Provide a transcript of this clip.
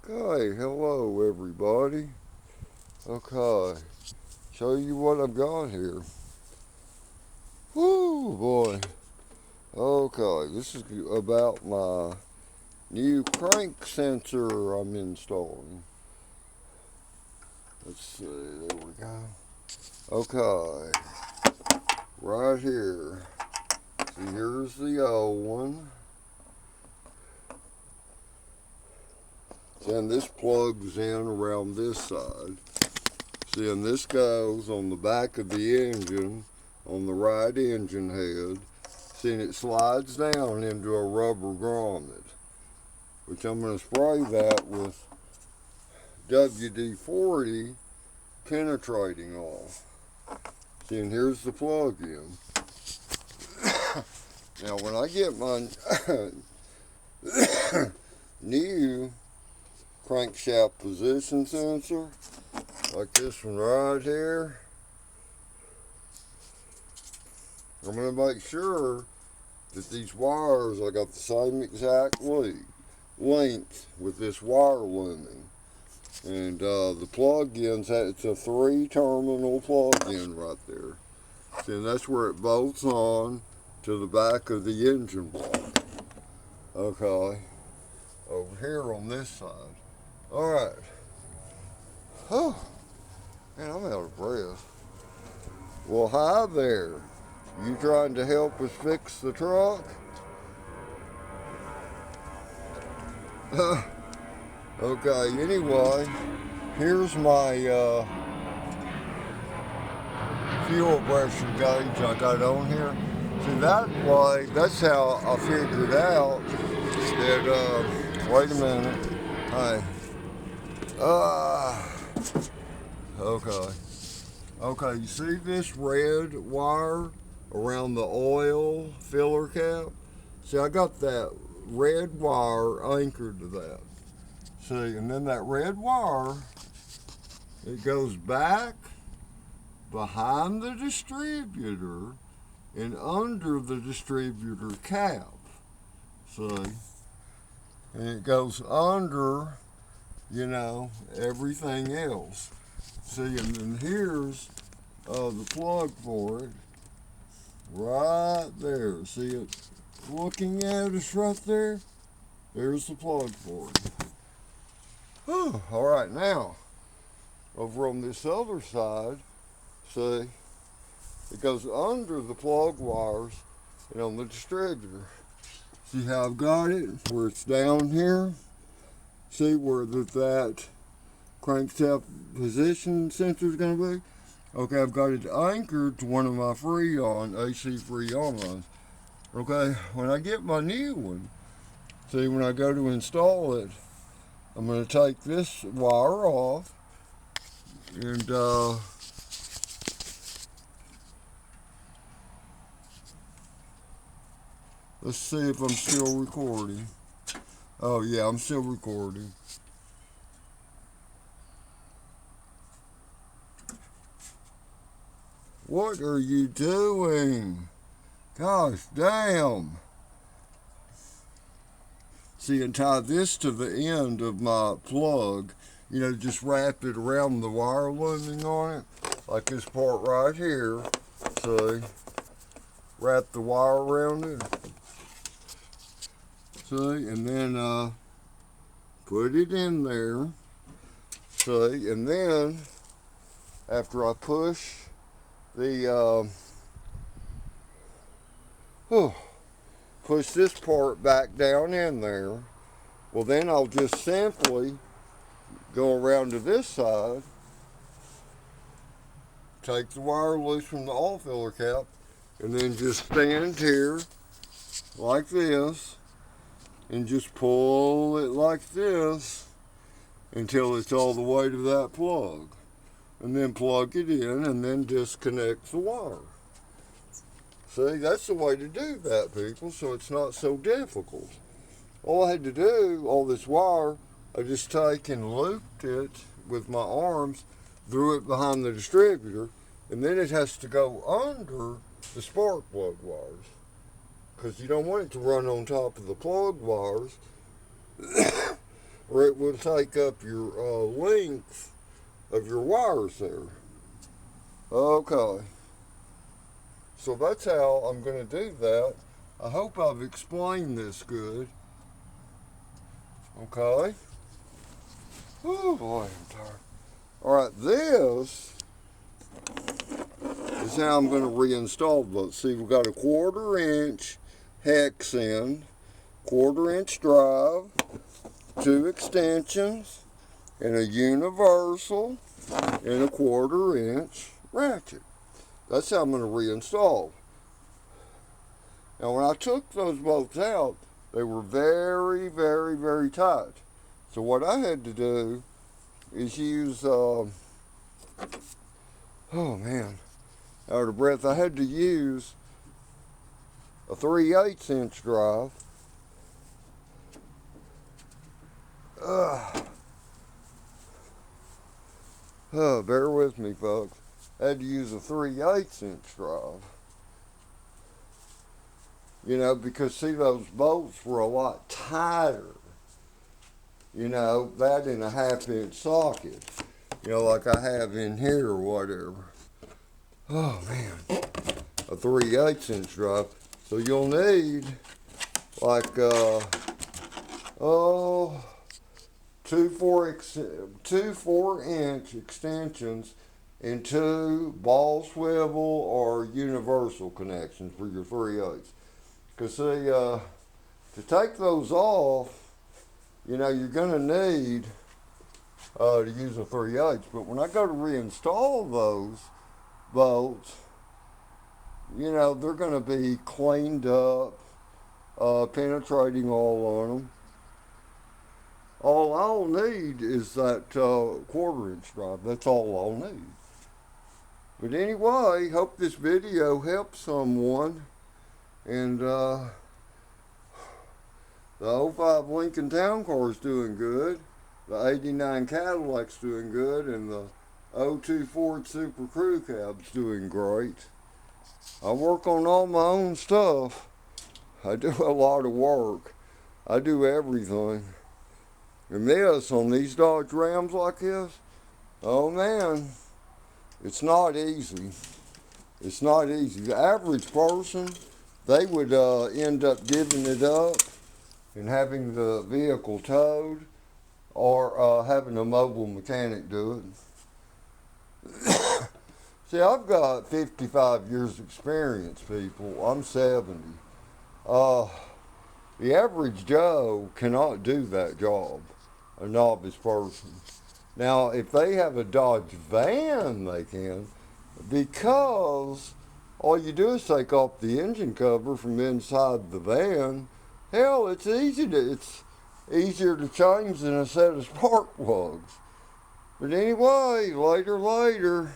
Okay, hello everybody. Okay, show you what I've got here. Woo boy. Okay, this is about my new crank sensor I'm installing. Let's see, there we go. Okay, right here. See, here's the old one. And this plugs in around this side. See, and this goes on the back of the engine, on the right engine head. See, and it slides down into a rubber grommet, which I'm going to spray that with WD-40 penetrating off. See, and here's the plug-in. Now, when I get my new crankshaft position sensor, like this one right here, I'm going to make sure that these wires, I got the same exact length with this wire looming. And the plug-ins, it's a 3-terminal plug-in right there. See, and that's where it bolts on to the back of the engine block. Okay, over here on this side. Alright. Oh, man, I'm out of breath. Well, hi there. You trying to help us fix the truck? Okay, anyway, here's my fuel pressure gauge I got on here. See, that way, that's how I figured out that, wait a minute. Hey. Okay. Okay, you see this red wire around the oil filler cap? See, I got that red wire anchored to that. See, and then that red wire, it goes back behind the distributor and under the distributor cap. See? And it goes under, you know, everything else. See, and then here's the plug for it right there. See it looking at us right there? There's the plug for it. Whew. All right, now, over on this other side, see, it goes under the plug wires and on the distributor. See how I've got it, where it's down here? See where that crankshaft position sensor is going to be? Okay, I've got it anchored to one of my Freon, AC Freon lines. Okay, when I get my new one, see, when I go to install it, I'm going to take this wire off and let's see if I'm still recording. Oh yeah, I'm still recording. What are you doing? Gosh damn. See, and tie this to the end of my plug. You know, just wrap it around the wire looming on it. Like this part right here. See? Wrap the wire around it. See? And then put it in there. See? And then, after I push the push this part back down in there, well then I'll just simply go around to this side, take the wire loose from the oil filler cap, and then just stand here like this and just pull it like this until it's all the way to that plug, and then plug it in and then disconnect the wire. See, that's the way to do that, people, so it's not so difficult. All I had to do, all this wire, I just take and looped it with my arms, threw it behind the distributor, and then it has to go under the spark plug wires, because you don't want it to run on top of the plug wires or it will take up your length of your wires there. Okay, so that's how I'm going to do that. I hope I've explained this good. Okay. Oh boy, I'm tired. Alright, this is how I'm going to reinstall those. See, we've got a 1/4 inch hex in, 1/4 inch drive, 2 extensions, and a universal, and a 1/4 inch ratchet. That's how I'm going to reinstall. Now when I took those bolts out, they were very, very, very tight. So what I had to do is use, oh man, out of breath, I had to use a 3/8 inch drive. Bear with me, folks. I had to use a 3/8 inch drive. You know, because see, those bolts were a lot tighter. You know, that in a 1/2 inch socket. You know, like I have in here or whatever. Oh man, a 3/8 inch drive. So you'll need like two 4-inch extensions and 2 ball swivel or universal connections for your 3/8. Because see, to take those off, you know, you're going to need to use a 3/8. But when I go to reinstall those bolts, you know, they're going to be cleaned up, penetrating oil on them. All I'll need is that 1/4 inch drive. That's all I'll need. But anyway, hope this video helps someone. And the 05 Lincoln Town Car is doing good. The 89 Cadillac's doing good. And the 02 Ford Super Crew Cab's doing great. I work on all my own stuff. I do a lot of work. I do everything. And this, on these Dodge Rams like this, oh man, it's not easy. It's not easy. The average person, they would end up giving it up and having the vehicle towed or having a mobile mechanic do it. See, I've got 55 years experience, people. I'm 70. The average Joe cannot do that job, a novice person. Now, if they have a Dodge van, they can, because all you do is take off the engine cover from inside the van. Hell, it's easier to change than a set of spark plugs. But anyway, later.